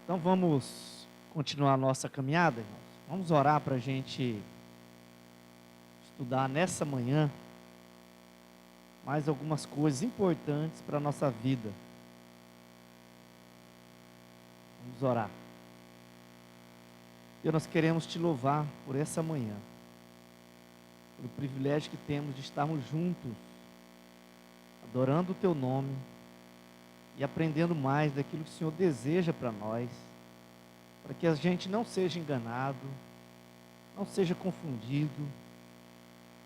Então vamos continuar a nossa caminhada, irmãos? Vamos orar para a gente estudar nessa manhã mais algumas coisas importantes para a nossa vida. Vamos orar. Deus, nós queremos te louvar por essa manhã, pelo privilégio que temos de estarmos juntos, adorando o teu nome e aprendendo mais daquilo que o Senhor deseja para nós, para que a gente não seja enganado, não seja confundido,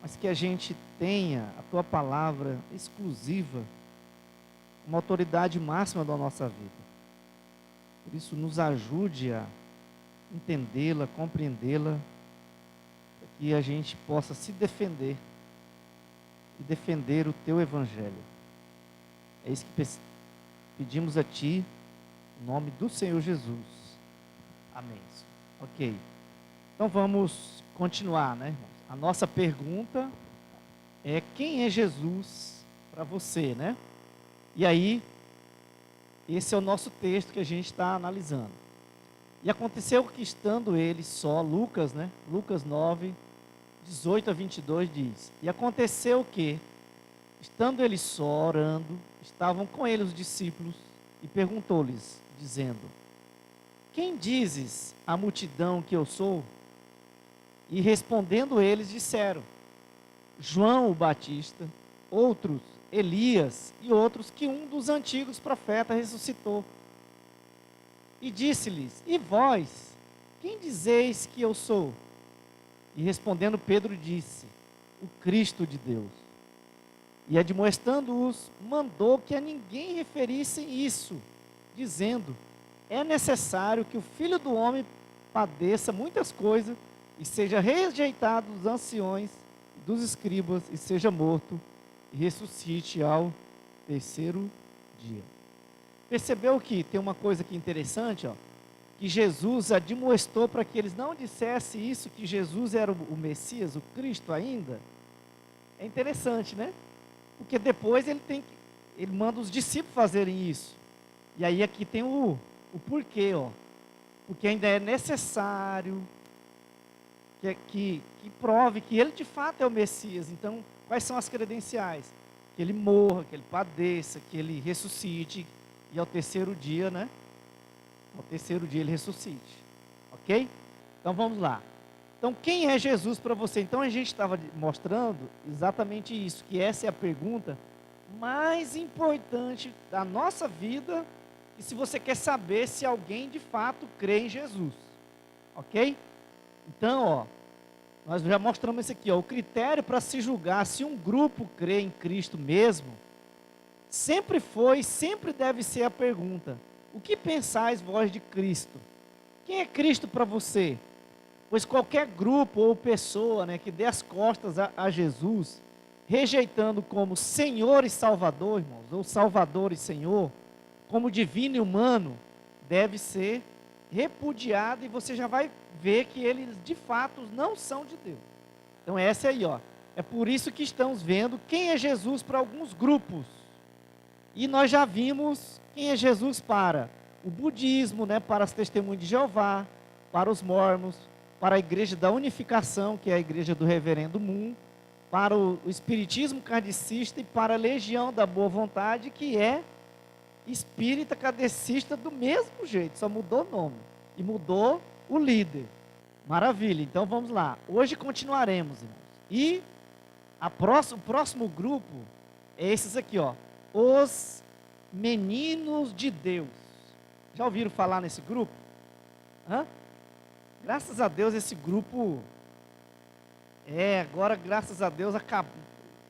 mas que a gente tenha a tua palavra exclusiva, uma autoridade máxima da nossa vida. Por isso, nos ajude a entendê-la, compreendê-la, para que a gente possa se defender e defender o teu evangelho. É isso que pedimos a ti, em nome do Senhor Jesus. Amém. Ok. Então vamos continuar, né, irmãos? A nossa pergunta é: quem é Jesus para você, né? E aí, esse é o nosso texto que a gente está analisando. E aconteceu que, estando ele só, Lucas, né? Lucas 9, 18 a 22 diz: E aconteceu que, estando ele só, orando, estavam com ele os discípulos, e perguntou-lhes, dizendo: Quem dizes à multidão que eu sou? E respondendo eles, disseram: João o Batista, outros Elias, e outros que um dos antigos profetas ressuscitou. E disse-lhes: E vós, quem dizeis que eu sou? E respondendo Pedro disse: O Cristo de Deus. E admoestando-os, mandou que a ninguém referissem isso, dizendo: É necessário que o Filho do Homem padeça muitas coisas, e seja rejeitado dos anciões e dos escribas, e seja morto, e ressuscite ao terceiro dia. Percebeu que tem uma coisa aqui interessante, ó, que Jesus admoestou para que eles não dissessem isso, que Jesus era o Messias, o Cristo ainda? É interessante, né? Porque depois ele manda os discípulos fazerem isso. E aí aqui tem o porquê, ó. Porque ainda é necessário que prove que ele de fato é o Messias. Então, quais são as credenciais? Que ele morra, que ele padeça, que ele ressuscite, e ao terceiro dia, né? Ao terceiro dia ele ressuscite. Ok? Então vamos lá. Então, quem é Jesus para você? Então, a gente estava mostrando exatamente isso, que essa é a pergunta mais importante da nossa vida, e se você quer saber se alguém de fato crê em Jesus. Ok? Então, ó, nós já mostramos isso aqui, ó, o critério para se julgar se um grupo crê em Cristo mesmo, sempre foi, sempre deve ser a pergunta: o que pensais vós de Cristo? Quem é Cristo para você? Pois qualquer grupo ou pessoa, né, que dê as costas a Jesus, rejeitando como Senhor e Salvador, irmãos, ou Salvador e Senhor, como divino e humano, deve ser repudiado, e você já vai ver que eles de fato não são de Deus. Então essa aí, ó, é por isso que estamos vendo quem é Jesus para alguns grupos. E nós já vimos quem é Jesus para o budismo, né, para as testemunhas de Jeová, para os mormons, para a igreja da unificação, que é a igreja do reverendo Moon, para o espiritismo kardecista e para a legião da boa vontade, que é espírita kardecista do mesmo jeito, só mudou o nome e mudou o líder. Maravilha, então vamos lá. Hoje continuaremos, irmãos. E o próximo grupo é esses aqui, ó, os meninos de Deus. Já ouviram falar nesse grupo? Hã? Graças a Deus esse grupo, agora graças a Deus acabou.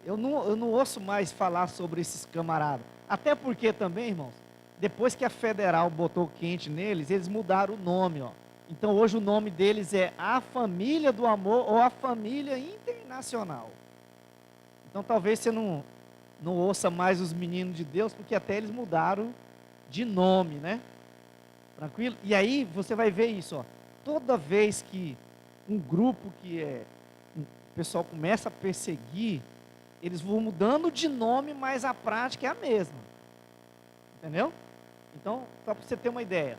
Eu não ouço mais falar sobre esses camaradas. Até porque também, irmãos, depois que a federal botou quente neles, eles mudaram o nome, ó. Então hoje o nome deles é a Família do Amor ou a Família Internacional. Então talvez você não ouça mais os meninos de Deus, porque até eles mudaram de nome, né? Tranquilo? E aí você vai ver isso, ó. Toda vez que um grupo o pessoal começa a perseguir, eles vão mudando de nome, mas a prática é a mesma. Entendeu? Então, só para você ter uma ideia.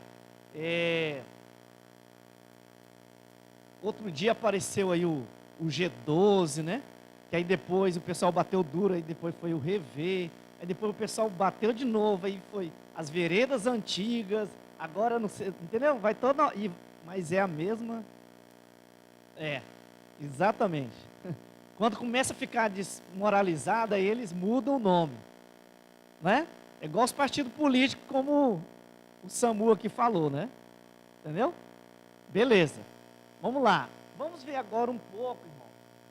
Outro dia apareceu aí o G12, né? Que aí depois o pessoal bateu duro, aí depois foi o Rever, aí depois o pessoal bateu de novo, aí foi as veredas antigas, agora não sei, entendeu? Vai toda, mas é a mesma, exatamente. Quando começa a ficar desmoralizada, aí eles mudam o nome, né? É igual os partidos políticos, como o Samu aqui falou, né? Entendeu? Beleza. Vamos lá. Vamos ver agora um pouco, irmão,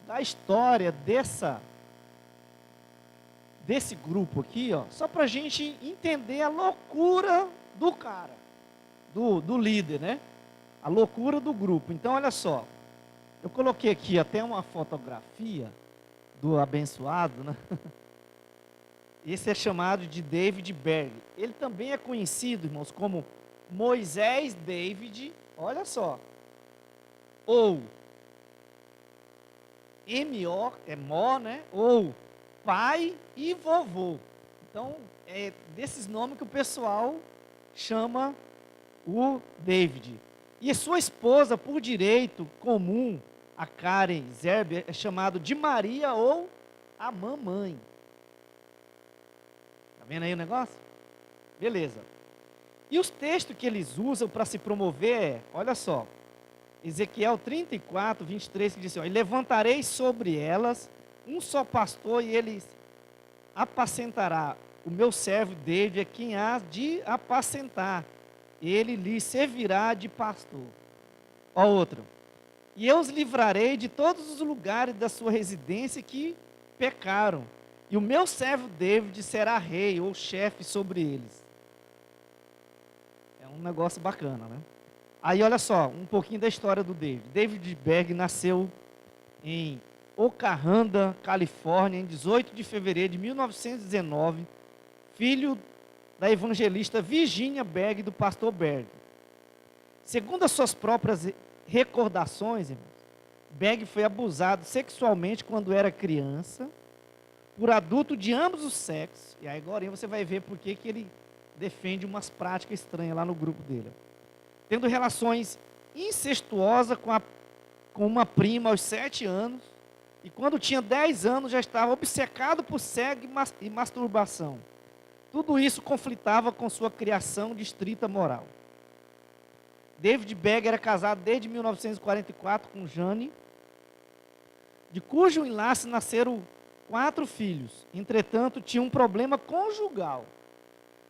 da história desse grupo aqui, ó, só para a gente entender a loucura do cara, do líder, né? A loucura do grupo. Então, olha só. Eu coloquei aqui até uma fotografia do abençoado, né? Esse é chamado de David Berg. Ele também é conhecido, irmãos, como Moisés David, olha só, ou M.O., é Mó, né? Ou pai e vovô. Então, é desses nomes que o pessoal chama o David. E sua esposa, por direito comum, a Karen Zerbe, é chamado de Maria ou a mamãe. Tá vendo aí o negócio? Beleza. E os textos que eles usam para se promover olha só, Ezequiel 34, 23, que diz assim, ó, e levantarei sobre elas um só pastor e eles apacentará. O meu servo David é quem há de apacentar. Ele lhe servirá de pastor. Ó outro. E eu os livrarei de todos os lugares da sua residência que pecaram. E o meu servo David será rei ou chefe sobre eles. É um negócio bacana, né? Aí olha só, um pouquinho da história do David. David Berg nasceu em Oakland, Califórnia, em 18 de fevereiro de 1919, filho da evangelista Virginia Berg e do pastor Berg. Segundo as suas próprias recordações, irmãos, Berg foi abusado sexualmente quando era criança, por adulto de ambos os sexos, e aí agora você vai ver por que ele defende umas práticas estranhas lá no grupo dele. Tendo relações incestuosas com uma prima aos 7 anos, e quando tinha 10 anos já estava obcecado por sexo e masturbação. Tudo isso conflitava com sua criação de estrita moral. David Berg era casado desde 1944 com Jane, de cujo enlace nasceram 4 filhos. Entretanto, tinha um problema conjugal.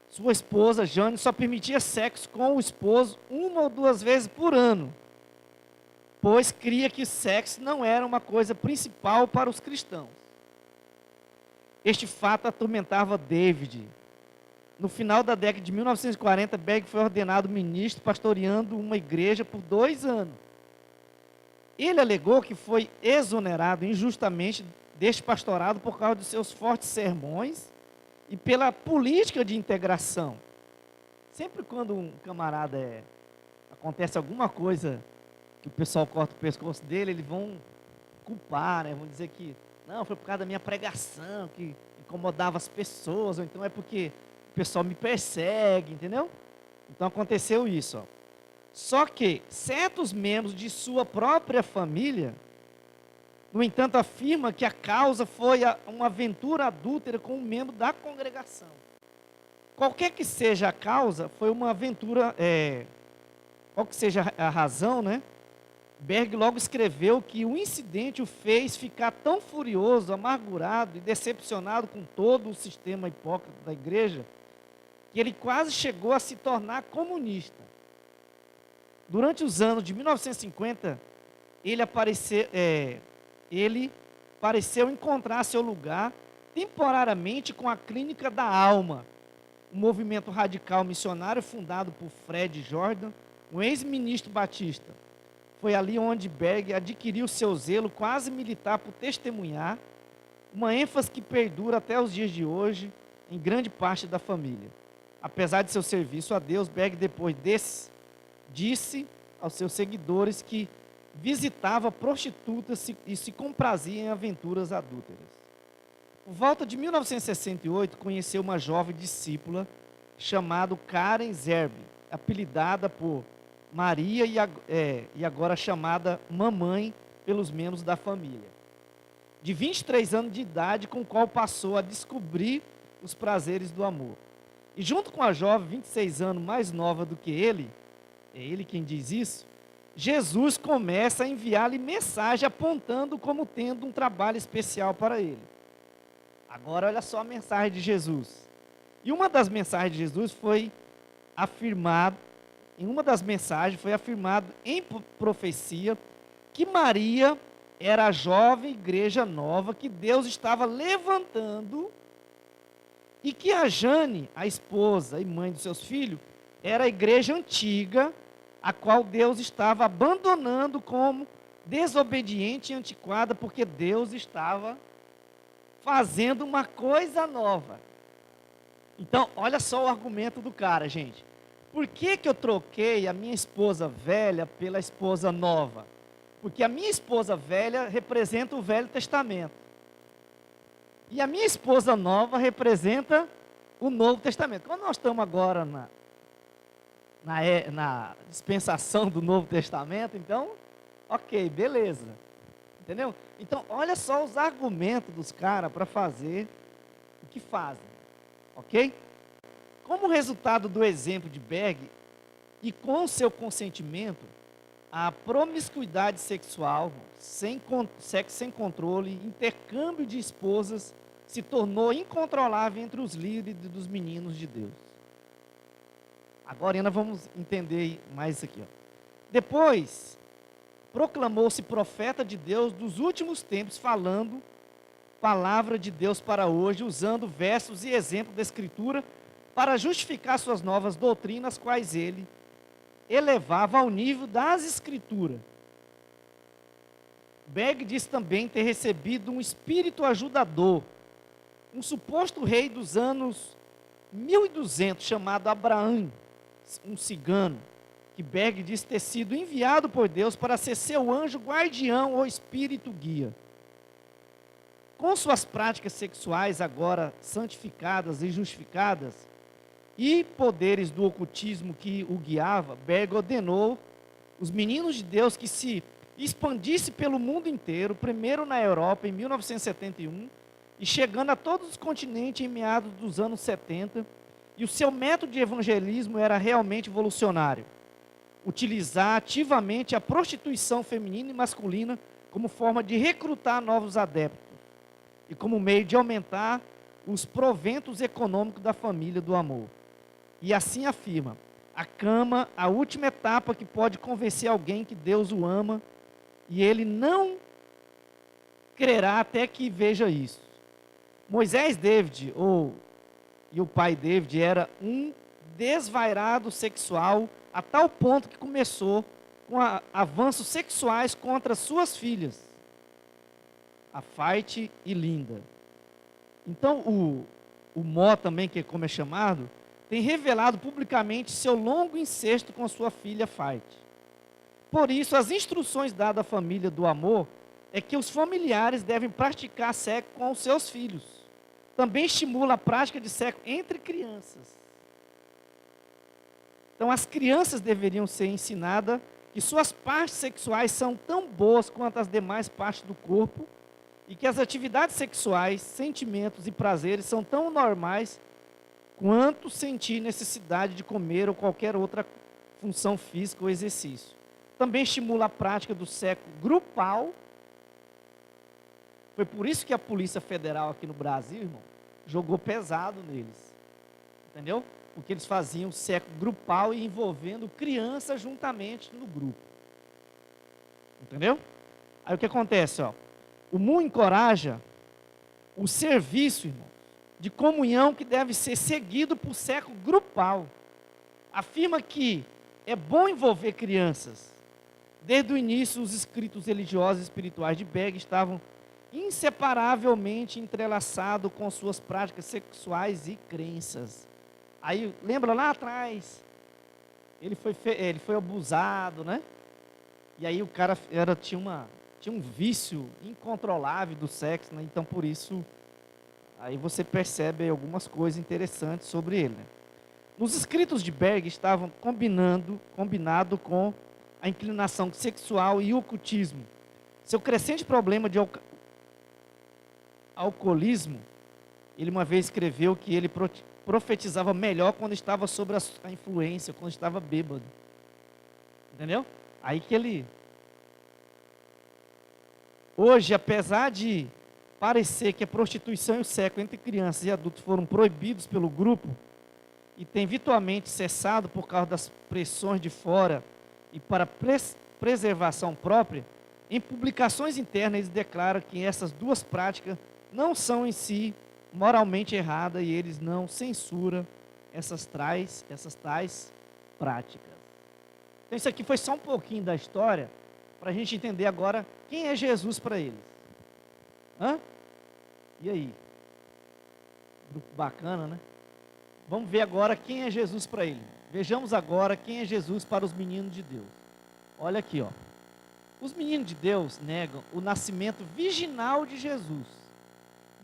Sua esposa, Jane, só permitia sexo com o esposo 1 ou 2 vezes por ano, pois cria que o sexo não era uma coisa principal para os cristãos. Este fato atormentava David. No final da década de 1940, Berg foi ordenado ministro, pastoreando uma igreja por 2 anos. Ele alegou que foi exonerado injustamente deste pastorado por causa de seus fortes sermões e pela política de integração. Sempre quando um camarada acontece alguma coisa que o pessoal corta o pescoço dele, eles vão culpar, né? Vão dizer que não, foi por causa da minha pregação, que incomodava as pessoas, ou então é porque o pessoal me persegue, entendeu? Então aconteceu isso, ó. Só que certos membros de sua própria família, no entanto, afirma que a causa foi uma aventura adúltera com um membro da congregação. Qualquer que seja a causa, foi uma aventura, qual que seja a razão, né? Berg logo escreveu que o incidente o fez ficar tão furioso, amargurado e decepcionado com todo o sistema hipócrita da igreja, que ele quase chegou a se tornar comunista. Durante os anos de 1950, ele pareceu encontrar seu lugar temporariamente com a Clínica da Alma, um movimento radical missionário fundado por Fred Jordan, um ex-ministro batista. Foi ali onde Berg adquiriu seu zelo quase militar por testemunhar, uma ênfase que perdura até os dias de hoje em grande parte da família. Apesar de seu serviço a Deus, Berg depois disse aos seus seguidores que visitava prostitutas e se comprazia em aventuras adúlteras. Por volta de 1968, conheceu uma jovem discípula chamada Karen Zerbe. apelidada por Maria e agora chamada mamãe pelos membros da família. De 23 anos de idade, com o qual passou a descobrir os prazeres do amor. E junto com a jovem, 26 anos mais nova do que ele, é ele quem diz isso, Jesus começa a enviar-lhe mensagem apontando como tendo um trabalho especial para ele. Agora olha só a mensagem de Jesus. E uma das mensagens de Jesus foi afirmado, em profecia que Maria era a jovem igreja nova que Deus estava levantando e que a Jane, a esposa e mãe dos seus filhos, era a igreja antiga, a qual Deus estava abandonando como desobediente e antiquada, porque Deus estava fazendo uma coisa nova. Então, olha só o argumento do cara, gente. Por que eu troquei a minha esposa velha pela esposa nova? Porque a minha esposa velha representa o Velho Testamento. E a minha esposa nova representa o Novo Testamento. Quando nós estamos agora na dispensação do Novo Testamento, então, ok, beleza. Entendeu? Então, olha só os argumentos dos caras para fazer o que fazem. Ok? Como resultado do exemplo de Berg, e com seu consentimento, a promiscuidade sexual, sexo sem controle, intercâmbio de esposas, se tornou incontrolável entre os líderes dos meninos de Deus. Agora ainda vamos entender mais isso aqui. Depois, proclamou-se profeta de Deus dos últimos tempos, falando palavra de Deus para hoje, usando versos e exemplos da Escritura para justificar suas novas doutrinas, quais ele elevava ao nível das Escrituras. Berg diz também ter recebido um espírito ajudador, um suposto rei dos anos 1200, chamado Abraão, um cigano, que Berg diz ter sido enviado por Deus para ser seu anjo guardião ou espírito guia. Com suas práticas sexuais agora santificadas e justificadas, e poderes do ocultismo que o guiava, Berg ordenou os meninos de Deus que se expandisse pelo mundo inteiro, primeiro na Europa em 1971, e chegando a todos os continentes em meados dos anos 70, e o seu método de evangelismo era realmente evolucionário. Utilizar ativamente a prostituição feminina e masculina como forma de recrutar novos adeptos, e como meio de aumentar os proventos econômicos da família do amor. E assim afirma, a cama, a última etapa que pode convencer alguém que Deus o ama, e ele não crerá até que veja isso. Moisés David, e o pai David, era um desvairado sexual, a tal ponto que começou com avanços sexuais contra suas filhas, a Fight e Linda. Então o Mó também, que é como é chamado, tem revelado publicamente seu longo incesto com sua filha Fight. Por isso, as instruções dadas à família do amor é que os familiares devem praticar sexo com os seus filhos. Também estimula a prática de sexo entre crianças. Então, as crianças deveriam ser ensinadas que suas partes sexuais são tão boas quanto as demais partes do corpo e que as atividades sexuais, sentimentos e prazeres são tão normais quanto sentir necessidade de comer ou qualquer outra função física ou exercício. Também estimula a prática do sexo grupal. Foi por isso que a Polícia Federal aqui no Brasil, irmão, jogou pesado neles. Entendeu? Porque eles faziam sexo grupal e envolvendo crianças juntamente no grupo. Entendeu? Aí o que acontece, ó? O MU encoraja o serviço, irmão, de comunhão que deve ser seguido por sexo grupal. Afirma que é bom envolver crianças. Desde o início, os escritos religiosos e espirituais de Berg estavam inseparavelmente entrelaçados com suas práticas sexuais e crenças. Aí, lembra lá atrás, ele foi abusado, né? E aí o cara tinha um vício incontrolável do sexo, né? Então por isso, aí você percebe algumas coisas interessantes sobre ele, né? Nos escritos de Berg estavam combinado com a inclinação sexual e o ocultismo. Seu crescente problema de alcoolismo, ele uma vez escreveu que ele profetizava melhor quando estava sob a influência, quando estava bêbado. Entendeu? Aí que ele... Hoje, apesar de parecer que a prostituição e o sexo entre crianças e adultos foram proibidos pelo grupo e tem virtualmente cessado por causa das pressões de fora e para preservação própria, em publicações internas eles declaram que essas duas práticas não são em si moralmente erradas e eles não censuram essas tais práticas. Então isso aqui foi só um pouquinho da história para a gente entender agora quem é Jesus para eles. Hã? E aí? Grupo bacana, né? Vamos ver agora quem é Jesus para ele. Vejamos agora quem é Jesus para os meninos de Deus. Olha aqui, ó. Os meninos de Deus negam o nascimento virginal de Jesus.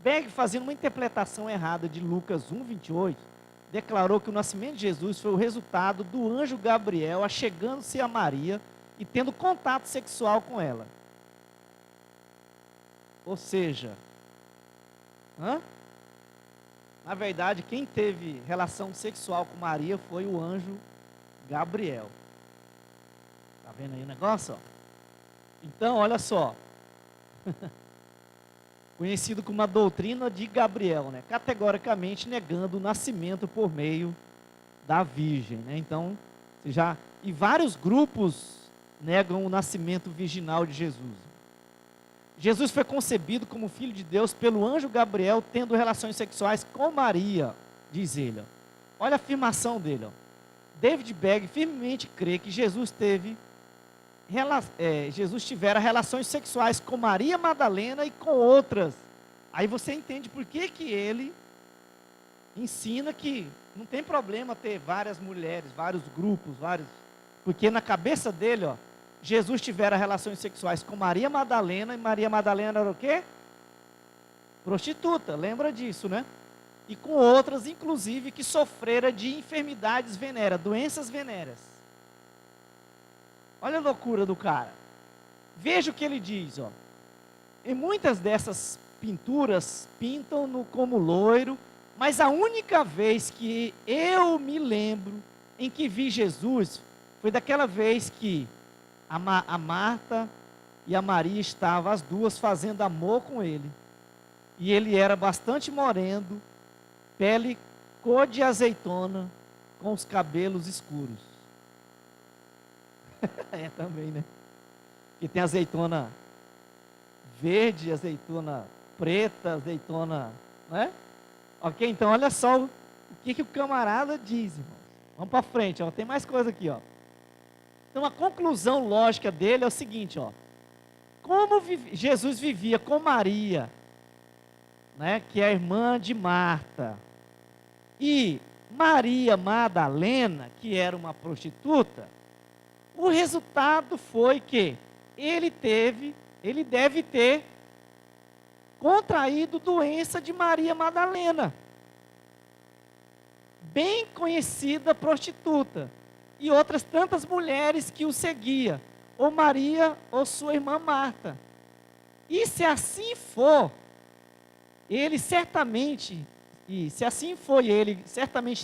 Berg, fazendo uma interpretação errada de Lucas 1:28, declarou que o nascimento de Jesus foi o resultado do anjo Gabriel achegando-se a Maria e tendo contato sexual com ela. Ou seja, na verdade, quem teve relação sexual com Maria foi o anjo Gabriel. Tá vendo aí o negócio? Ó? Então, olha só. Conhecido como a doutrina de Gabriel, né? Categoricamente negando o nascimento por meio da Virgem, né? Então, e vários grupos negam o nascimento virginal de Jesus. Jesus foi concebido como filho de Deus pelo anjo Gabriel, tendo relações sexuais com Maria, diz ele. Ó. Olha a afirmação dele. Ó. David Berg firmemente crê que Jesus tivera relações sexuais com Maria Madalena e com outras. Aí você entende por que ele ensina que não tem problema ter várias mulheres, vários grupos, porque na cabeça dele, ó, Jesus tivera relações sexuais com Maria Madalena, e Maria Madalena era o quê? Prostituta, lembra disso, né? E com outras, inclusive, que sofreram de enfermidades venéreas, doenças venéreas. Olha a loucura do cara. Veja o que ele diz, ó. Em muitas dessas pinturas, pintam-no como loiro, mas a única vez que eu me lembro em que vi Jesus foi daquela vez que a Marta e a Maria estavam as duas fazendo amor com ele. E ele era bastante moreno, pele cor de azeitona, com os cabelos escuros. É também, né? Que tem azeitona verde, azeitona preta, azeitona, né? Ok, então olha só o que o camarada diz, irmãos. Vamos para frente, ó. Tem mais coisa aqui, ó. Então a conclusão lógica dele é o seguinte, ó. Como Jesus vivia com Maria, né, que é a irmã de Marta, e Maria Madalena, que era uma prostituta, o resultado foi que ele deve ter contraído doença de Maria Madalena, bem conhecida prostituta, e outras tantas mulheres que o seguia, ou Maria ou sua irmã Marta. E se assim for, ele certamente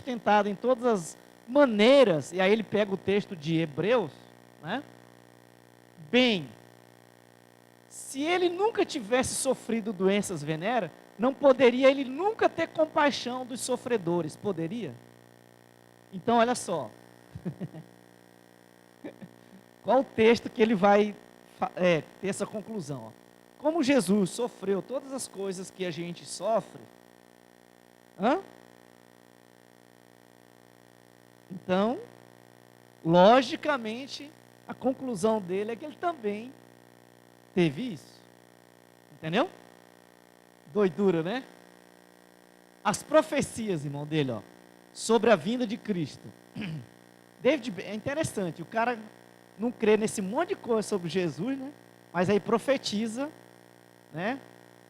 tentado em todas as maneiras, e aí ele pega o texto de Hebreus, né? Bem, se ele nunca tivesse sofrido doenças venéreas, não poderia ele nunca ter compaixão dos sofredores, poderia? Então olha só, qual o texto que ele vai ter essa conclusão? Ó. Como Jesus sofreu todas as coisas que a gente sofre, então, logicamente, a conclusão dele é que ele também teve isso. Entendeu? Doidura, né? As profecias, irmão, dele, ó, sobre a vinda de Cristo. David, é interessante, o cara não crê nesse monte de coisa sobre Jesus, né? Mas aí profetiza, né?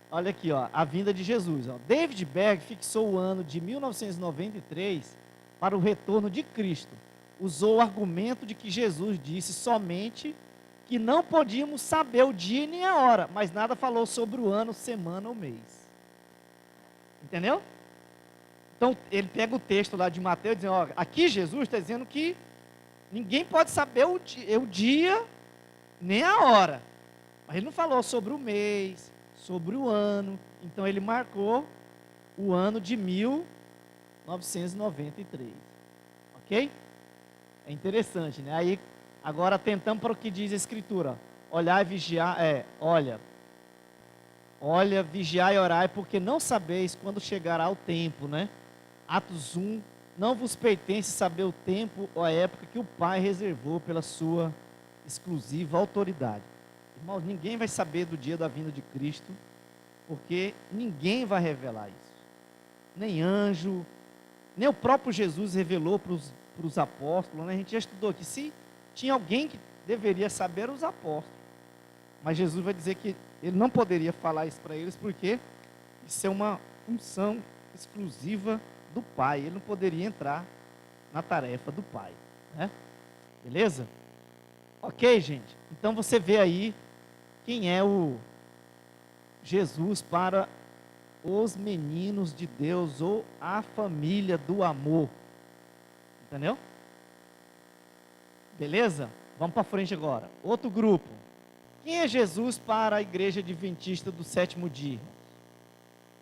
Olha aqui, ó, a vinda de Jesus. Ó. David Berg fixou o ano de 1993 para o retorno de Cristo, usou o argumento de que Jesus disse somente que não podíamos saber o dia nem a hora, mas nada falou sobre o ano, semana ou mês. Entendeu? Então, ele pega o texto lá de Mateus, dizendo, ó, aqui Jesus está dizendo que ninguém pode saber o dia nem a hora. Mas ele não falou sobre o mês, sobre o ano. Então, ele marcou o ano de 1993. Ok? É interessante, né? Aí, agora tentamos para o que diz a Escritura. Olhar e vigiar, olha, vigiai e orai, porque não sabeis quando chegará o tempo, né? Atos 1, não vos pertence saber o tempo ou a época que o Pai reservou pela sua exclusiva autoridade. Irmãos, ninguém vai saber do dia da vinda de Cristo, porque ninguém vai revelar isso. Nem anjo, nem o próprio Jesus revelou para os apóstolos, né? A gente já estudou aqui, se tinha alguém que deveria saber, eram os apóstolos. Mas Jesus vai dizer que ele não poderia falar isso para eles, porque isso é uma função exclusiva do Pai. Ele não poderia entrar na tarefa do Pai, né? Beleza? Ok, gente? Então você vê aí quem é o Jesus para os meninos de Deus, ou a família do amor. Entendeu? Beleza? Vamos para frente agora. Outro grupo. Quem é Jesus para a igreja adventista do sétimo dia?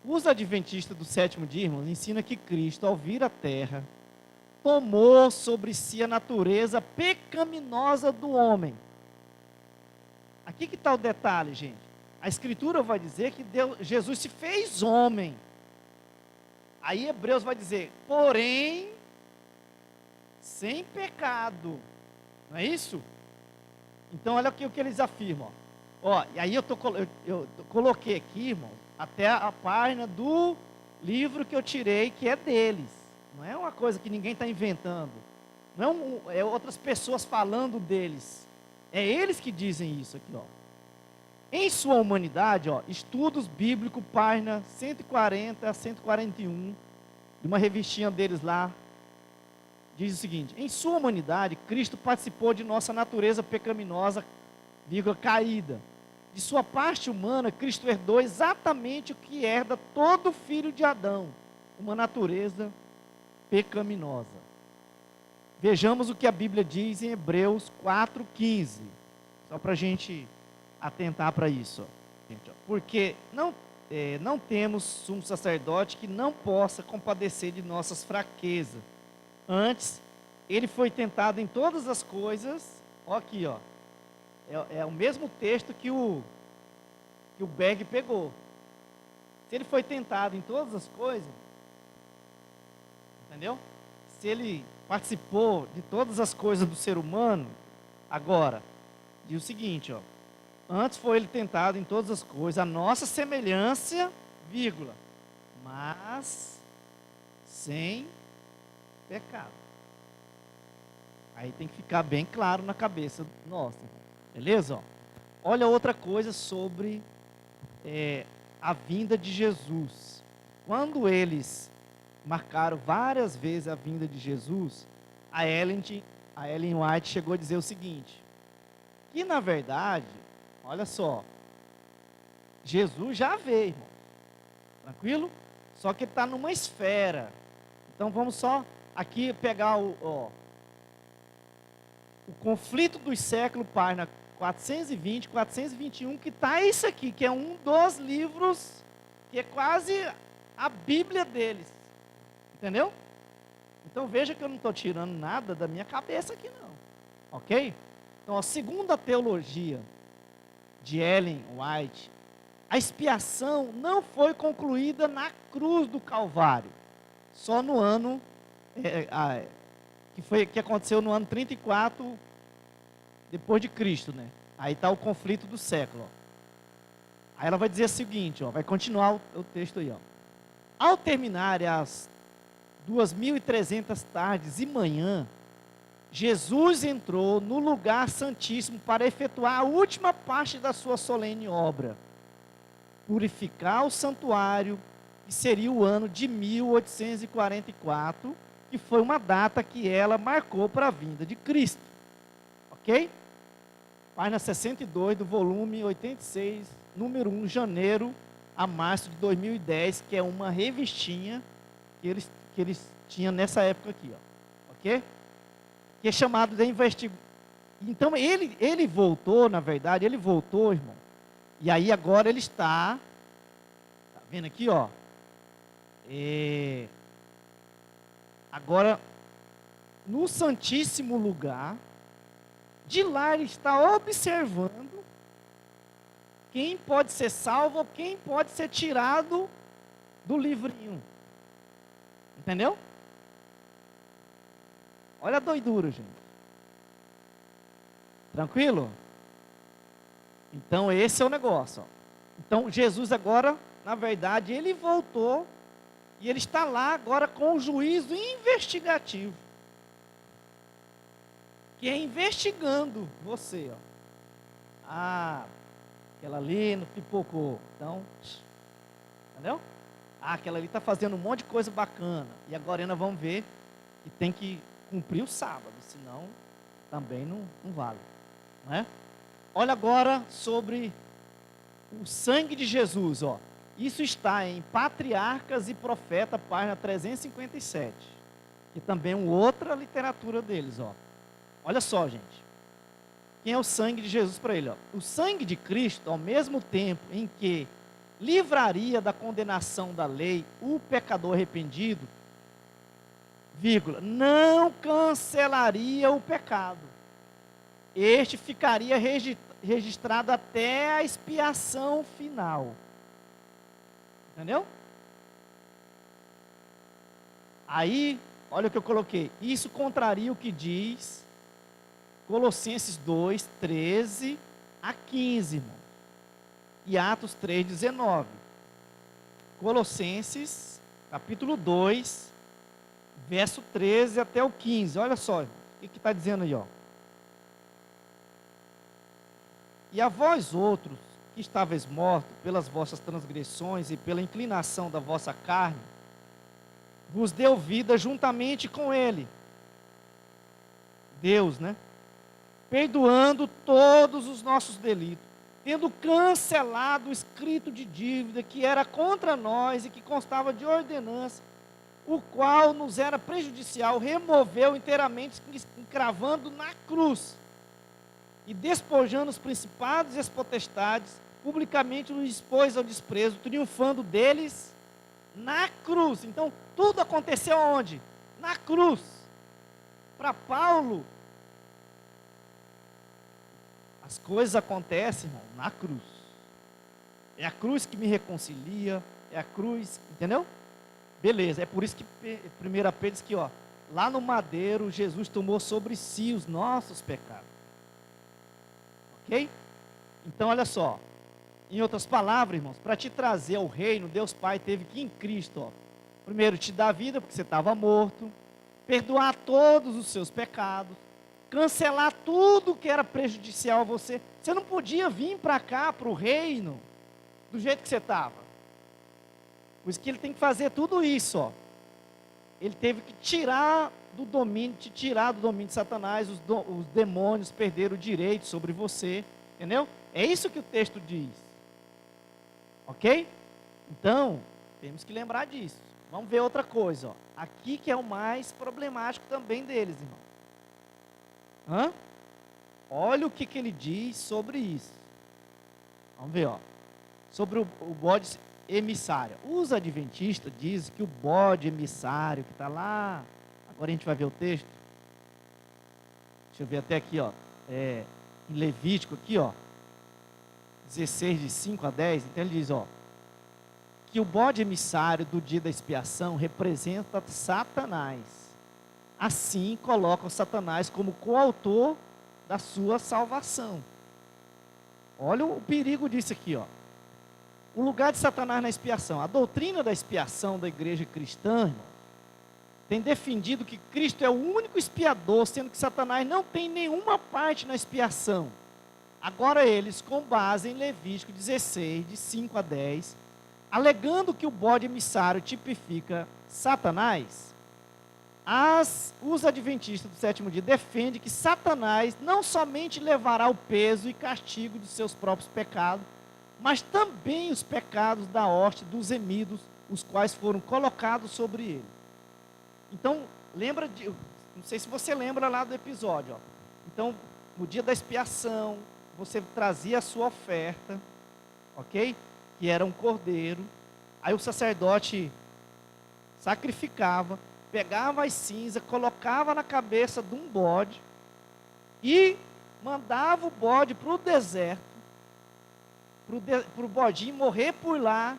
Os adventistas do sétimo dia, irmãos, ensinam que Cristo, ao vir à terra, tomou sobre si a natureza pecaminosa do homem. Aqui que está o detalhe, gente. A Escritura vai dizer que Jesus se fez homem. Aí Hebreus vai dizer, porém, sem pecado. Não é isso? Então, olha aqui o que eles afirmam. Ó, e aí eu coloquei aqui, irmão, até a página do livro que eu tirei, que é deles. Não é uma coisa que ninguém está inventando. Não é outras pessoas falando deles. É eles que dizem isso aqui, ó. Em sua humanidade, ó, Estudos Bíblicos, página 140 a 141, de uma revistinha deles lá, diz o seguinte: em sua humanidade, Cristo participou de nossa natureza pecaminosa, caída. De sua parte humana, Cristo herdou exatamente o que herda todo filho de Adão, uma natureza pecaminosa. Vejamos o que a Bíblia diz em Hebreus 4,15, só para a gente atentar para isso. Porque não temos sumo sacerdote que não possa compadecer de nossas fraquezas. Antes, ele foi tentado em todas as coisas. Ó aqui, ó. É o mesmo texto que o Beg pegou. Se ele foi tentado em todas as coisas, entendeu? Se ele participou de todas as coisas do ser humano, agora, diz o seguinte, ó. Antes foi ele tentado em todas as coisas, a nossa semelhança, vírgula, mas sem pecado. Aí tem que ficar bem claro na cabeça nossa, beleza? Ó, olha outra coisa sobre a vinda de Jesus. Quando eles marcaram várias vezes a vinda de Jesus, a Ellen White chegou a dizer o seguinte, que na verdade, olha só, Jesus já veio, irmão, tranquilo? Só que ele está numa esfera. Então vamos só aqui pegar o conflito dos séculos, página 420, 421, que está isso aqui, que é um dos livros, que é quase a Bíblia deles. Entendeu? Então veja que eu não estou tirando nada da minha cabeça aqui não. Ok? Então, segundo a teologia de Ellen White, a expiação não foi concluída na cruz do Calvário, só no ano que aconteceu no ano 34 depois de Cristo, né? Aí está o conflito do século. Ó. Aí ela vai dizer o seguinte, ó, vai continuar o texto aí, ó. Ao terminar as 2.300 tardes e manhã, Jesus entrou no lugar santíssimo para efetuar a última parte da sua solene obra, purificar o santuário, que seria o ano de 1844, que foi uma data que ela marcou para a vinda de Cristo. Ok? Página 62 do volume 86, número 1, janeiro a março de 2010, que é uma revistinha que eles tinham nessa época aqui, ó. Ok? Que é chamado de investigação. Então, ele voltou, na verdade, ele voltou, irmão. E aí agora ele está vendo aqui, ó. Agora, no Santíssimo Lugar, de lá ele está observando quem pode ser salvo ou quem pode ser tirado do livrinho. Entendeu? Olha a doidura, gente. Tranquilo? Então esse é o negócio, ó. Então Jesus agora, na verdade, ele voltou e ele está lá agora com o juízo investigativo, que é investigando você, ó. Ah, aquela ali não pipocou, então, entendeu? Ah, aquela ali está fazendo um monte de coisa bacana, e agora nós vamos ver que tem que cumprir o sábado, senão também não vale, não é? Olha agora sobre o sangue de Jesus, ó. Isso está em Patriarcas e Profeta, página 357, que também é uma outra literatura deles, ó. Olha só, gente. Quem é o sangue de Jesus para ele, ó? O sangue de Cristo, ao mesmo tempo em que livraria da condenação da lei o pecador arrependido, vírgula, não cancelaria o pecado. Este ficaria registrado até a expiação final. Entendeu? Aí, olha o que eu coloquei. Isso contraria o que diz Colossenses 2, 13 a 15, irmão. E Atos 3, 19. Colossenses, capítulo 2, verso 13 até o 15. Olha só, irmão, o que está dizendo aí, ó. E a vós outros, que estáveis mortos pelas vossas transgressões e pela inclinação da vossa carne, vos deu vida juntamente com ele. Deus, né? Perdoando todos os nossos delitos, tendo cancelado o escrito de dívida que era contra nós e que constava de ordenança, o qual nos era prejudicial, removeu inteiramente, encravando na cruz, e despojando os principados e as potestades, publicamente os expôs ao desprezo, triunfando deles na cruz. Então, tudo aconteceu onde? Na cruz. Para Paulo, as coisas acontecem, irmão, na cruz. É a cruz que me reconcilia, é a cruz, entendeu? Beleza, é por isso que 1 Pedro diz que, ó, lá no madeiro, Jesus tomou sobre si os nossos pecados. Ok? Então, olha só. Em outras palavras, irmãos, para te trazer ao reino, Deus Pai teve que em Cristo, ó, primeiro te dar vida, porque você estava morto, perdoar todos os seus pecados, cancelar tudo que era prejudicial a você. Você não podia vir para cá, para o reino, do jeito que você estava. Por isso que ele tem que fazer tudo isso, ó. Ele teve que tirar do domínio, te tirar do domínio de Satanás, os demônios perderam o direito sobre você, entendeu? É isso que o texto diz. Ok? Então, temos que lembrar disso. Vamos ver outra coisa, ó. Aqui que é o mais problemático também deles, irmão. Olha o que ele diz sobre isso. Vamos ver, ó. Sobre o bode emissário. Os adventistas dizem que o bode emissário que está lá, agora a gente vai ver o texto. Deixa eu ver até aqui, ó. Em Levítico aqui, ó. 16, de 5 a 10. Então ele diz, ó, que o bode emissário do dia da expiação representa Satanás. Assim colocam Satanás como coautor da sua salvação. Olha o perigo disso aqui, ó. O lugar de Satanás na expiação. A doutrina da expiação da igreja cristã, irmão, tem defendido que Cristo é o único expiador, sendo que Satanás não tem nenhuma parte na expiação. Agora eles, com base em Levítico 16, de 5 a 10, alegando que o bode emissário tipifica Satanás, Os adventistas do sétimo dia defendem que Satanás não somente levará o peso e castigo de seus próprios pecados, mas também os pecados da horte dos remidos, os quais foram colocados sobre ele. Então, lembra de, não sei se você lembra lá do episódio, ó. Então, no dia da expiação, você trazia a sua oferta, ok? Que era um cordeiro. Aí o sacerdote sacrificava, pegava as cinzas, colocava na cabeça de um bode e mandava o bode para o deserto, para o bodinho morrer por lá,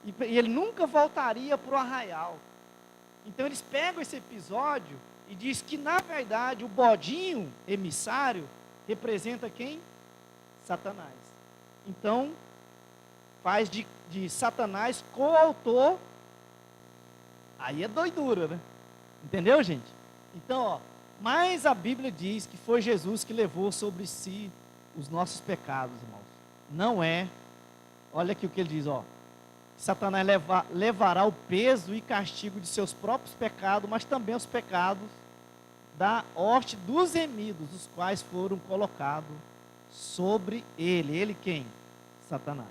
e ele nunca voltaria para o arraial. Então eles pegam esse episódio e diz que na verdade o bodinho emissário representa quem? Satanás. Então faz de Satanás coautor. Aí é doidura, né? Entendeu, gente? Então, ó, mas a Bíblia diz que foi Jesus que levou sobre si os nossos pecados, irmãos. Não é. Olha aqui o que ele diz, ó. Satanás levará o peso e castigo de seus próprios pecados, mas também os pecados da horte dos remidos, os quais foram colocados sobre ele. Ele quem? Satanás.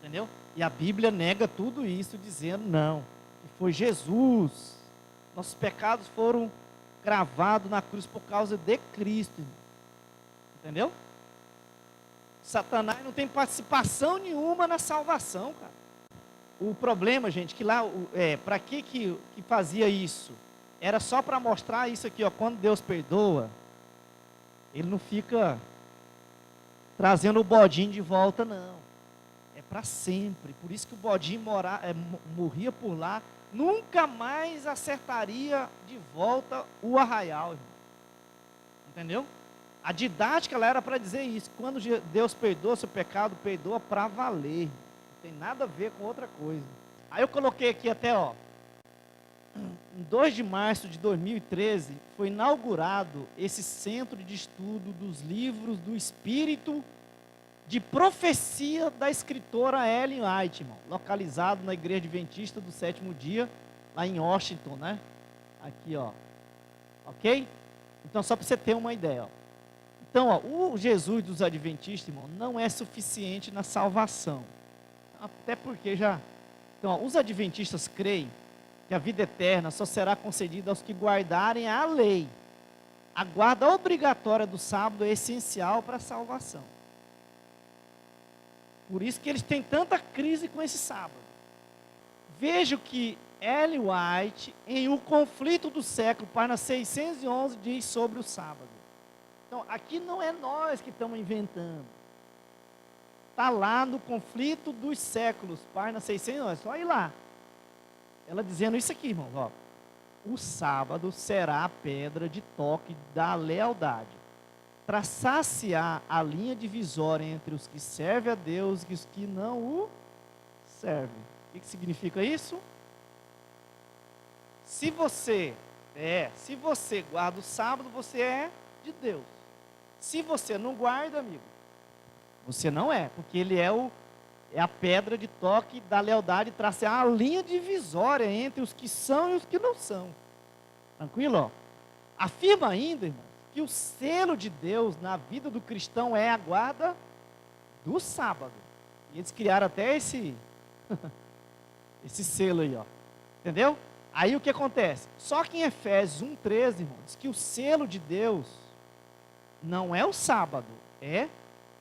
Entendeu? E a Bíblia nega tudo isso, dizendo não, que foi Jesus. Nossos pecados foram cravados na cruz por causa de Cristo, irmão. Entendeu? Satanás não tem participação nenhuma na salvação, cara. O problema, gente, que lá, para que fazia isso? Era só para mostrar isso aqui, ó, quando Deus perdoa, ele não fica trazendo o bodinho de volta, não. É para sempre. Por isso que o bodinho morria por lá, nunca mais acertaria de volta o arraial, irmão. Entendeu? A didática ela era para dizer isso. Quando Deus perdoa seu pecado, perdoa para valer. Não tem nada a ver com outra coisa. Aí eu coloquei aqui até, ó. Em 2 de março de 2013, foi inaugurado esse centro de estudo dos livros do Espírito de Profecia da escritora Ellen White, irmão, localizado na Igreja Adventista do Sétimo Dia, lá em Washington, né? Aqui, ó. Ok? Então, só para você ter uma ideia, ó. Então, ó, o Jesus dos Adventistas, irmão, não é suficiente na salvação. Até porque já... Então, ó, os Adventistas creem que a vida eterna só será concedida aos que guardarem a lei. A guarda obrigatória do sábado é essencial para a salvação. Por isso que eles têm tanta crise com esse sábado. Veja que Ellen White, em O Conflito do Século, página 611, diz sobre o sábado. Então, aqui não é nós que estamos inventando. Está lá no Conflito dos Séculos, página 611, é só ir lá. Ela dizendo isso aqui, irmão, ó. O sábado será a pedra de toque da lealdade, para saciar a linha divisória entre os que servem a Deus e os que não o servem. O que significa isso? Se você guarda o sábado, você é de Deus. Se você não guarda, amigo, você não é, porque ele é a pedra de toque da lealdade, traçar a linha divisória entre os que são e os que não são. Tranquilo? Ó? Afirma ainda, irmão, que o selo de Deus na vida do cristão é a guarda do sábado. E eles criaram até esse selo aí, ó. Entendeu? Aí o que acontece? Só que em Efésios 1,13, irmão, diz que o selo de Deus não é o sábado, é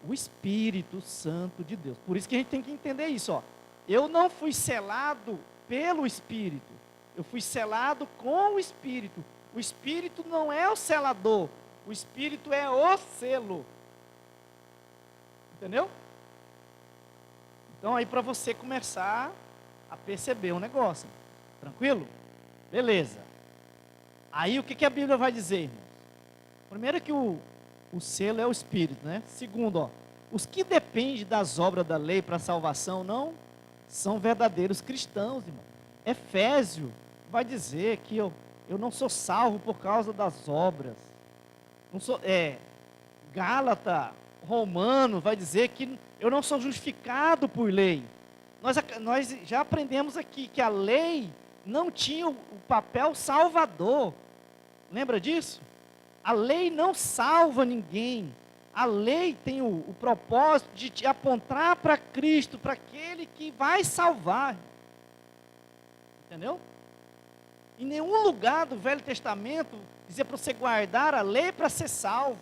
o Espírito Santo de Deus. Por isso que a gente tem que entender isso, ó. Eu não fui selado pelo Espírito, eu fui selado com o Espírito. O Espírito não é o selador, o Espírito é o selo. Entendeu? Então aí para você começar a perceber o negócio. Tranquilo? Beleza. Aí o que a Bíblia vai dizer, irmãos? Primeiro que o selo é o Espírito, né? Segundo, ó, os que dependem das obras da lei para a salvação não são verdadeiros cristãos, irmão. Efésio vai dizer que eu não sou salvo por causa das obras. Não sou, Gálatas, Romano vai dizer que eu não sou justificado por lei. Nós já aprendemos aqui que a lei não tinha o papel salvador. Lembra disso? A lei não salva ninguém. A lei tem o propósito de te apontar para Cristo, para aquele que vai salvar. Entendeu? Em nenhum lugar do Velho Testamento dizia para você guardar a lei para ser salvo.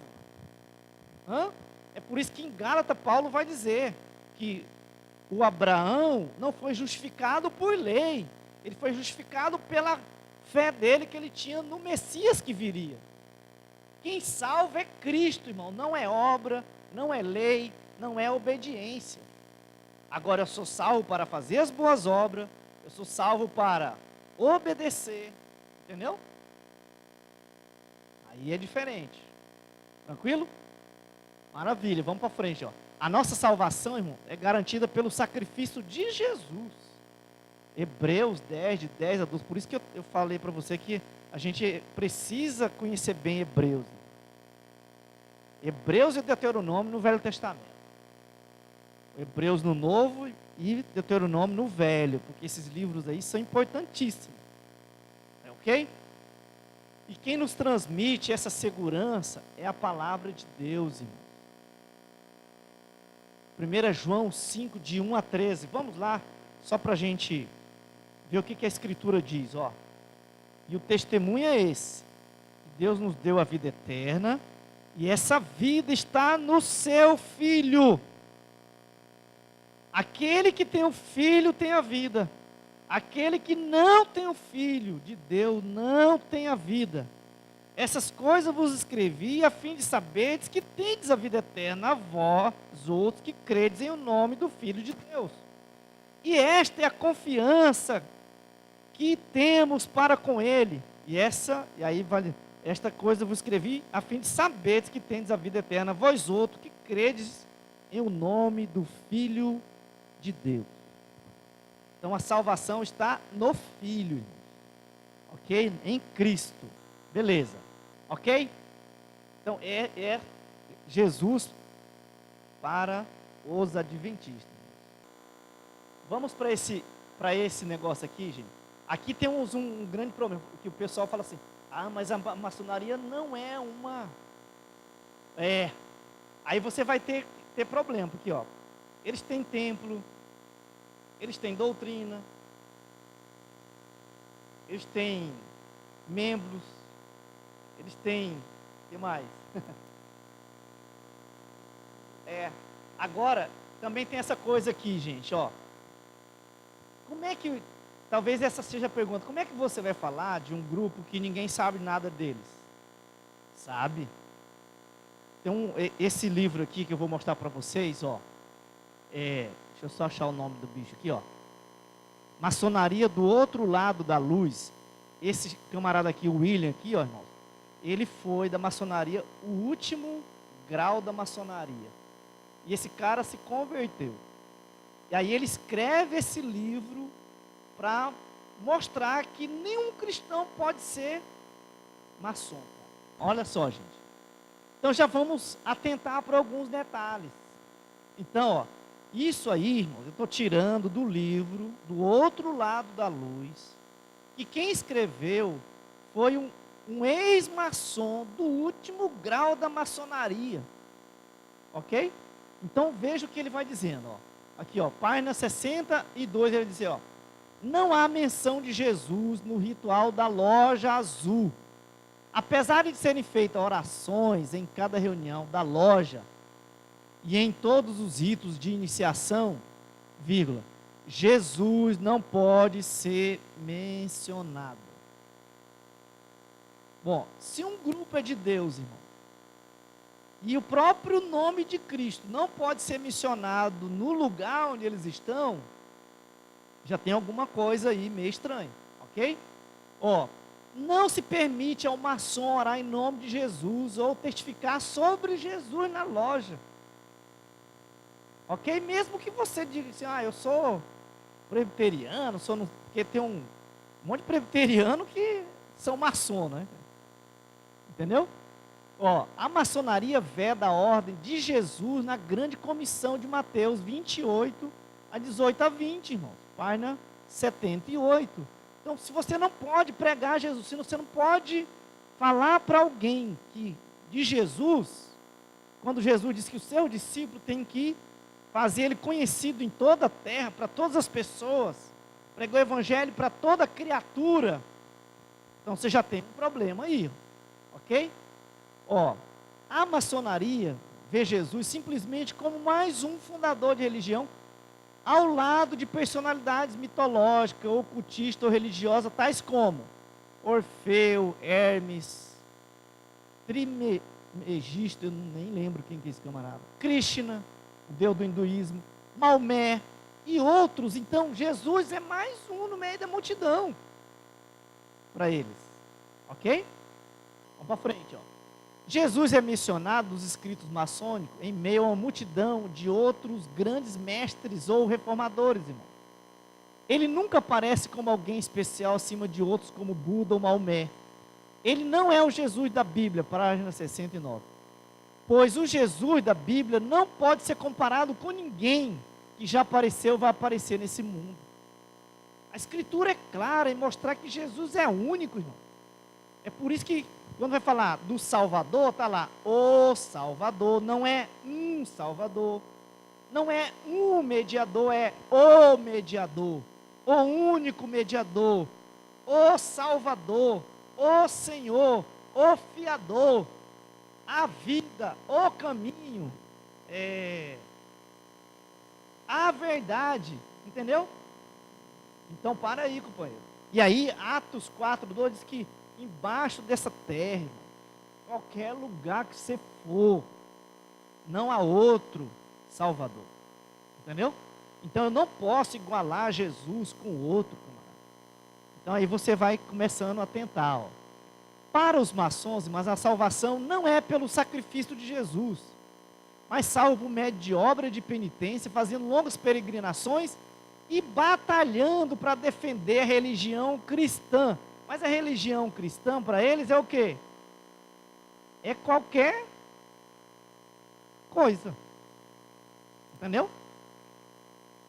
É por isso que em Gálatas Paulo vai dizer que o Abraão não foi justificado por lei. Ele foi justificado pela fé dele que ele tinha no Messias que viria. Quem salva é Cristo, irmão. Não é obra, não é lei, não é obediência. Agora eu sou salvo para fazer as boas obras. Eu sou salvo para obedecer. Entendeu? Aí é diferente. Tranquilo? Maravilha, vamos para frente. Ó. A nossa salvação, irmão, é garantida pelo sacrifício de Jesus. Hebreus 10, de 10 a 12. Por isso que eu falei para você que a gente precisa conhecer bem Hebreus. Hebreus e Deuteronômio no Velho Testamento. Hebreus no Novo e Deuteronômio no Velho. Porque esses livros aí são importantíssimos. Ok? E quem nos transmite essa segurança é a palavra de Deus, irmão. 1 João 5, de 1 a 13. Vamos lá, só para a gente ver o que a Escritura diz. Ó. E o testemunho é esse: Deus nos deu a vida eterna, e essa vida está no seu Filho. Aquele que tem o Filho tem a vida. Aquele que não tem o Filho de Deus não tem a vida. Essas coisas vos escrevi a fim de saberdes que tendes a vida eterna, a vós, outros que credes em o nome do Filho de Deus. E esta é a confiança que temos para com Ele. Esta coisa vos escrevi a fim de saberdes que tendes a vida eterna, vós outros que credes em o nome do Filho de Deus. Então a salvação está no Filho, ok? Em Cristo, beleza, ok? Então é Jesus para os adventistas. Vamos para esse negócio aqui, gente. Aqui temos um grande problema, que o pessoal fala assim: mas a maçonaria não é uma... Aí você vai ter problema, porque ó, eles têm templo, eles têm doutrina, eles têm membros, eles têm... O que mais? Agora, também tem essa coisa aqui, gente, ó. Como é que... Talvez essa seja a pergunta: como é que você vai falar de um grupo que ninguém sabe nada deles? Sabe? Tem esse livro aqui que eu vou mostrar para vocês, ó. Deixa eu só achar o nome do bicho aqui, ó. Maçonaria do Outro Lado da Luz. Esse camarada aqui, o William aqui, ó, irmãos, ele foi da maçonaria, o último grau da maçonaria. E esse cara se converteu. E aí ele escreve esse livro para mostrar que nenhum cristão pode ser maçom. Olha só, gente. Então já vamos atentar para alguns detalhes. Então, ó, isso aí, irmãos, eu estou tirando do livro Do Outro Lado da Luz. E quem escreveu foi um ex-maçom do último grau da maçonaria. Ok? Então veja o que ele vai dizendo. Ó. Aqui, ó, página 62, ele diz, ó: não há menção de Jesus no ritual da loja azul. Apesar de serem feitas orações em cada reunião da loja e em todos os ritos de iniciação, vírgula, Jesus não pode ser mencionado. Bom, se um grupo é de Deus, irmão, e o próprio nome de Cristo não pode ser mencionado no lugar onde eles estão, já tem alguma coisa aí meio estranha, ok? Ó, não se permite ao maçom orar em nome de Jesus ou testificar sobre Jesus na loja. Ok? Mesmo que você diga assim: eu sou presbiteriano, porque tem um monte de presbiteriano que são maçom, né? Entendeu? Ó, a maçonaria veda a ordem de Jesus na grande comissão de Mateus 28, a 18 a 20, irmãos. Página 78. Então, se você não pode pregar Jesus, se você não pode falar para alguém de Jesus, quando Jesus disse que o seu discípulo tem que fazer ele conhecido em toda a terra, para todas as pessoas, pregou o evangelho para toda criatura, então você já tem um problema aí, ok? A maçonaria vê Jesus simplesmente como mais um fundador de religião, ao lado de personalidades mitológicas, ocultistas ou religiosas, tais como Orfeu, Hermes, Trimegisto, eu nem lembro quem que é esse camarada, Krishna, o deus do hinduísmo, Maomé e outros. Então, Jesus é mais um no meio da multidão para eles, ok? Vamos para frente, Jesus é mencionado nos escritos maçônicos em meio a uma multidão de outros grandes mestres ou reformadores, irmão. Ele nunca aparece como alguém especial acima de outros, como Buda ou Maomé. Ele não é o Jesus da Bíblia, página 69. Pois o Jesus da Bíblia não pode ser comparado com ninguém que já apareceu ou vai aparecer nesse mundo. A Escritura é clara em mostrar que Jesus é único, irmão. É por isso que, quando vai falar do Salvador, está lá, o Salvador, não é um Salvador, não é um mediador, é o mediador, o único mediador, o Salvador, o Senhor, o fiador, a vida, o caminho, a verdade, entendeu? Então para aí, companheiro. E aí, Atos 4:2 diz que embaixo dessa terra, irmão, qualquer lugar que você for, não há outro Salvador, entendeu? Então eu não posso igualar Jesus com outro, camarada. Então aí você vai começando a tentar, Para os maçons, mas a salvação não é pelo sacrifício de Jesus, mas salvo por médio de obra de penitência, fazendo longas peregrinações e batalhando para defender a religião cristã. Mas a religião cristã para eles é o quê? É qualquer coisa. Entendeu?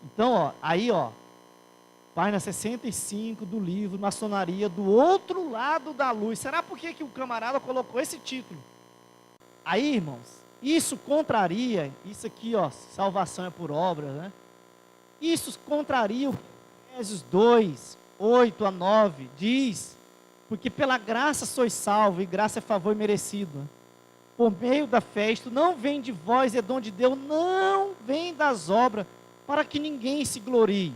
Então, página 65 do livro Maçonaria, do outro lado da luz. Será por que o camarada colocou esse título? Aí, irmãos, isso contraria, isso aqui, salvação é por obra, né? Isso contraria o Efésios 2, 8-9, diz, porque pela graça sois salvos, e graça é favor merecido, né? Por meio da fé, isto não vem de vós, é dom de Deus, não vem das obras, para que ninguém se glorie.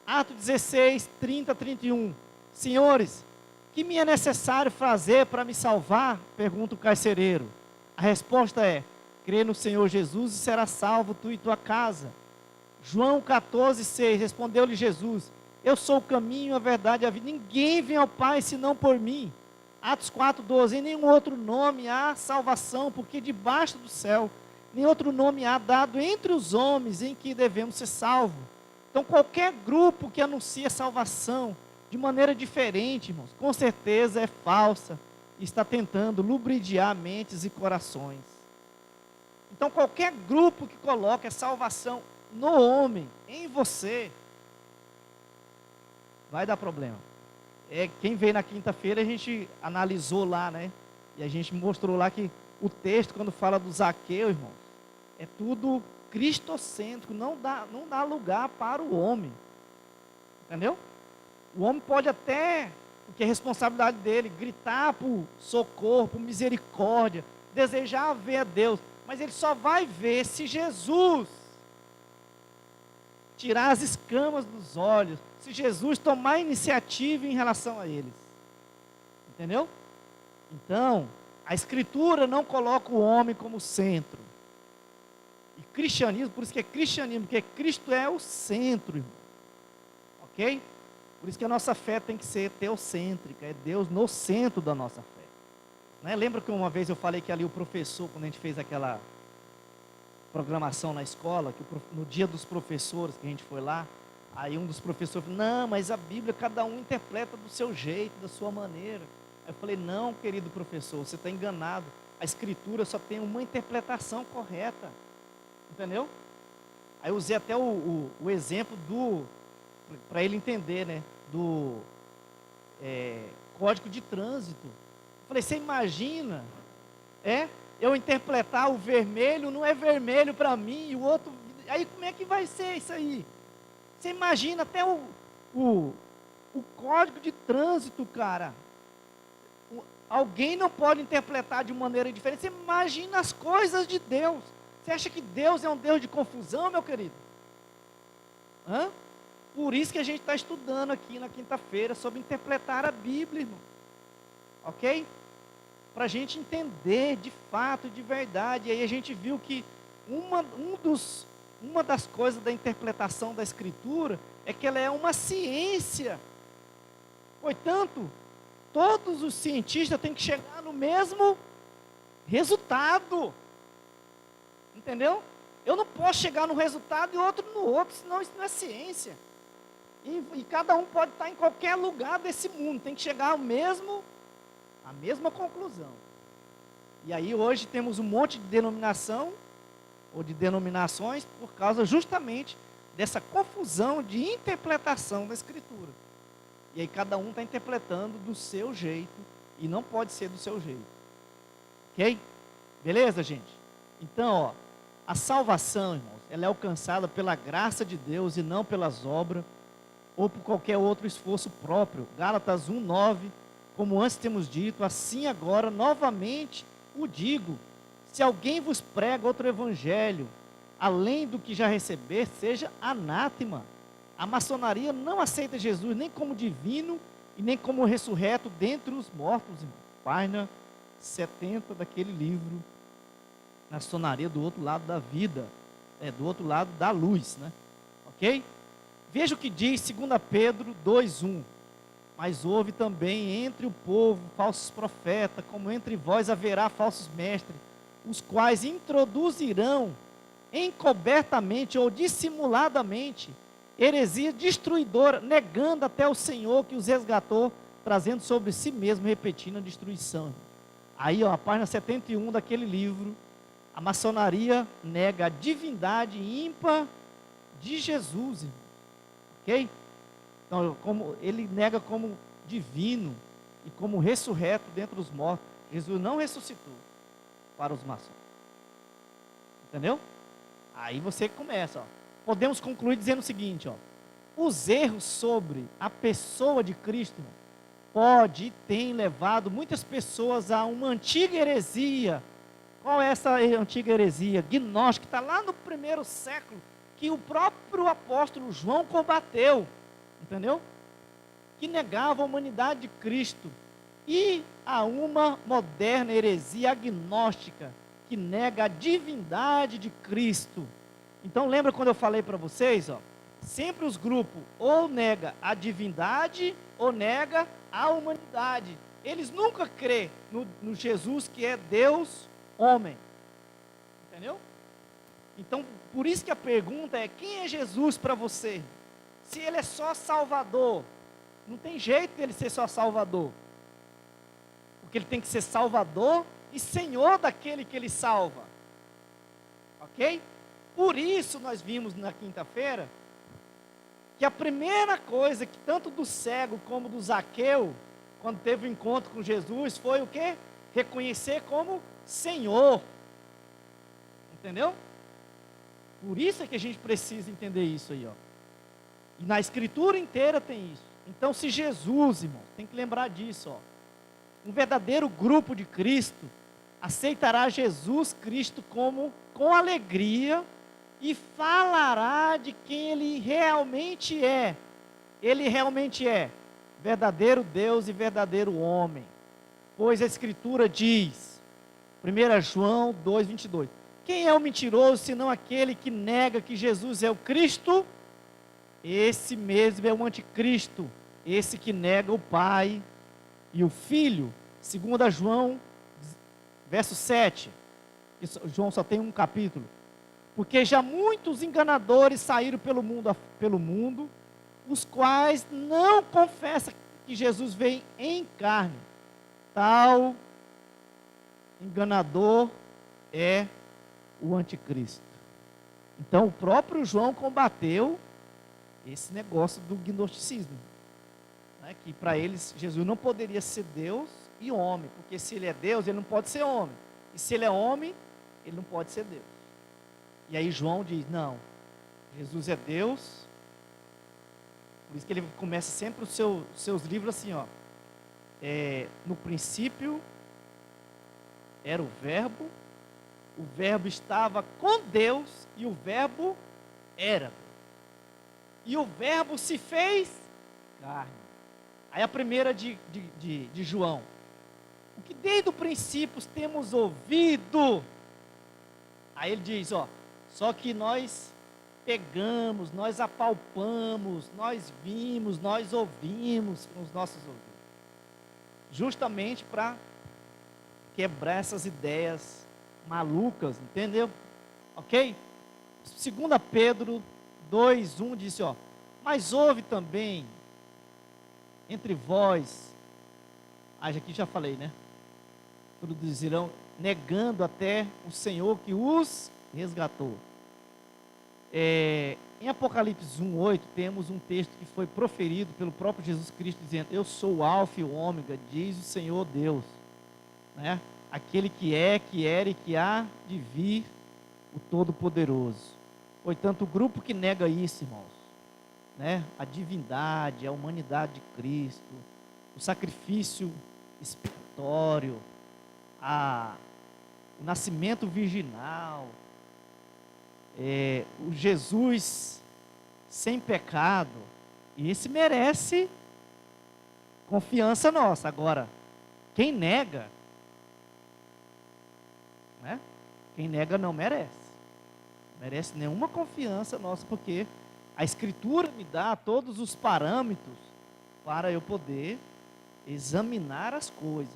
Atos 16, 30-31, senhores, que me é necessário fazer para me salvar? Pergunta o carcereiro. A resposta é, crê no Senhor Jesus e será salvo tu e tua casa. João 14:6, respondeu-lhe Jesus, eu sou o caminho, a verdade e a vida, ninguém vem ao Pai senão por mim. Atos 4:12, em nenhum outro nome há salvação, porque debaixo do céu, nem outro nome há dado entre os homens em que devemos ser salvos. Então qualquer grupo que anuncia salvação de maneira diferente, irmãos, com certeza é falsa, e está tentando lubridiar mentes e corações. Então qualquer grupo que coloque a salvação no homem, em você, vai dar problema. Quem veio na quinta-feira, a gente analisou lá, né? E a gente mostrou lá que o texto, quando fala do Zaqueu, irmãos, é tudo cristocêntrico, não dá lugar para o homem. Entendeu? O homem pode até, porque é responsabilidade dele, gritar por socorro, por misericórdia, desejar ver a Deus, mas ele só vai ver se Jesus tirar as escamas dos olhos, se Jesus tomar iniciativa em relação a eles. Entendeu? Então, a Escritura não coloca o homem como centro. E cristianismo, por isso que é cristianismo, porque Cristo é o centro, irmão. Ok? Por isso que a nossa fé tem que ser teocêntrica, é Deus no centro da nossa fé. Né? Lembra que uma vez eu falei que ali o professor, quando a gente fez aquela programação na escola, que no dia dos professores que a gente foi lá, aí um dos professores falou, não, mas a Bíblia cada um interpreta do seu jeito, da sua maneira. Aí eu falei, não, querido professor, você está enganado, a Escritura só tem uma interpretação correta, entendeu? Aí eu usei até o exemplo para ele entender, né, código de trânsito. Eu falei, você imagina, eu interpretar o vermelho, não é vermelho para mim, e o outro, aí como é que vai ser isso aí? Você imagina até o código de trânsito, cara. Alguém não pode interpretar de maneira diferente. Você imagina as coisas de Deus. Você acha que Deus é um Deus de confusão, meu querido? Por isso que a gente está estudando aqui na quinta-feira sobre interpretar a Bíblia, irmão. Ok? Para a gente entender de fato, de verdade. E aí a gente viu que uma das coisas da interpretação da Escritura é que ela é uma ciência. Portanto, todos os cientistas têm que chegar no mesmo resultado. Entendeu? Eu não posso chegar no resultado e outro no outro, senão isso não é ciência. E cada um pode estar em qualquer lugar desse mundo, tem que chegar à mesma conclusão. E aí hoje temos um monte de denominação, ou de denominações, por causa justamente dessa confusão de interpretação da Escritura. E aí cada um está interpretando do seu jeito, e não pode ser do seu jeito. Ok? Beleza, gente? Então, a salvação, irmãos, ela é alcançada pela graça de Deus e não pelas obras, ou por qualquer outro esforço próprio. Gálatas 1:9, como antes temos dito, assim agora novamente o digo, se alguém vos prega outro evangelho, além do que já receber, seja anátema. A maçonaria não aceita Jesus nem como divino e nem como ressurreto dentre os mortos, irmão. Página 70 daquele livro, Maçonaria do outro lado da vida, do outro lado da luz, né? Ok? Veja o que diz 2 Pedro 2:1. Mas houve também entre o povo falsos profetas, como entre vós haverá falsos mestres, os quais introduzirão encobertamente ou dissimuladamente heresia destruidora, negando até o Senhor que os resgatou, trazendo sobre si mesmo, repetindo a destruição. Aí, a página 71 daquele livro, a maçonaria nega a divindade ímpar de Jesus, irmão. Ok? Então, ele nega como divino e como ressurreto dentre os mortos. Jesus não ressuscitou para os maçons. Entendeu? Aí você começa, podemos concluir dizendo o seguinte, os erros sobre a pessoa de Cristo pode e tem levado muitas pessoas a uma antiga heresia. Qual é essa antiga heresia? Gnóstica, que está lá no primeiro século, que o próprio apóstolo João combateu, entendeu? Que negava a humanidade de Cristo. E a uma moderna heresia agnóstica, que nega a divindade de Cristo. Então lembra quando eu falei para vocês, sempre os grupos ou nega a divindade ou nega a humanidade. Eles nunca crêem no Jesus que é Deus, homem. Entendeu? Então, por isso que a pergunta é, quem é Jesus para você? Se ele é só Salvador, não tem jeito dele ser só Salvador. Porque ele tem que ser Salvador e Senhor daquele que ele salva. Ok? Por isso nós vimos na quinta-feira que a primeira coisa que tanto do cego como do Zaqueu, quando teve o encontro com Jesus, foi o quê? Reconhecer como Senhor. Entendeu? Por isso é que a gente precisa entender isso aí, E na Escritura inteira tem isso. Então, se Jesus, irmão, tem que lembrar disso, um verdadeiro grupo de Cristo aceitará Jesus Cristo com alegria e falará de quem Ele realmente é. Ele realmente é verdadeiro Deus e verdadeiro homem. Pois a Escritura diz, 1 João 2:22, quem é o mentiroso senão aquele que nega que Jesus é o Cristo? Esse mesmo é o anticristo, esse que nega o Pai e o Filho. 2 João, verso 7, João só tem um capítulo. Porque já muitos enganadores saíram pelo mundo, os quais não confessam que Jesus veio em carne. Tal enganador é o anticristo. Então o próprio João combateu esse negócio do gnosticismo. né, que para eles Jesus não poderia ser Deus e homem, porque se ele é Deus, ele não pode ser homem. E se ele é homem, ele não pode ser Deus. E aí João diz, não, Jesus é Deus. Por isso que ele começa sempre os seus livros assim, ó. No princípio era o verbo estava com Deus e o verbo era. E o verbo se fez carne. Aí a primeira de João. O que desde o princípio temos ouvido. Aí ele diz, ó, só que nós pegamos, nós apalpamos, nós vimos, nós ouvimos com os nossos ouvidos. Justamente para quebrar essas ideias malucas, entendeu? Ok? 2 Pedro 2:1 disse, ó, mas houve também entre vós, aqui já falei, né? Todos irão negando até o Senhor que os resgatou. Em Apocalipse 1:8 temos um texto que foi proferido pelo próprio Jesus Cristo dizendo, eu sou o Alfa e o Ômega, diz o Senhor Deus, né? Aquele que é, que era e que há de vir, o Todo-Poderoso. Portanto, o grupo que nega isso, irmãos, né? A divindade, a humanidade de Cristo, o sacrifício expiatório, o nascimento virginal, o Jesus sem pecado, e esse merece confiança nossa. Agora, quem nega, né? Quem nega não merece nenhuma confiança nossa, porque a Escritura me dá todos os parâmetros para eu poder examinar as coisas.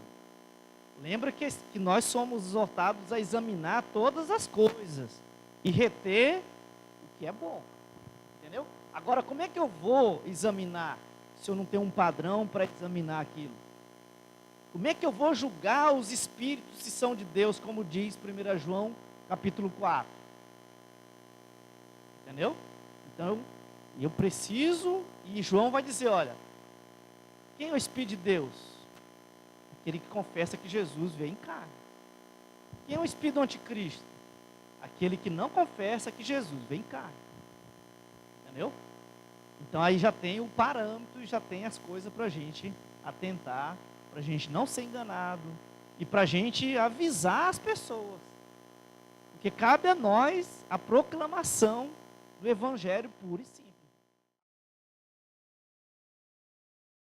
Lembra que nós somos exortados a examinar todas as coisas e reter o que é bom, entendeu? Agora, como é que eu vou examinar se eu não tenho um padrão para examinar aquilo? Como é que eu vou julgar os espíritos se são de Deus, como diz 1 João capítulo 4? Entendeu? Então, eu preciso, e João vai dizer, olha, quem é o Espírito de Deus? Aquele que confessa que Jesus veio em carne. Quem é o Espírito do Anticristo? Aquele que não confessa que Jesus veio em carne. Entendeu? Então aí já tem o parâmetro, já tem as coisas para a gente atentar, para a gente não ser enganado e para a gente avisar as pessoas. Porque cabe a nós a proclamação do Evangelho puro e simples.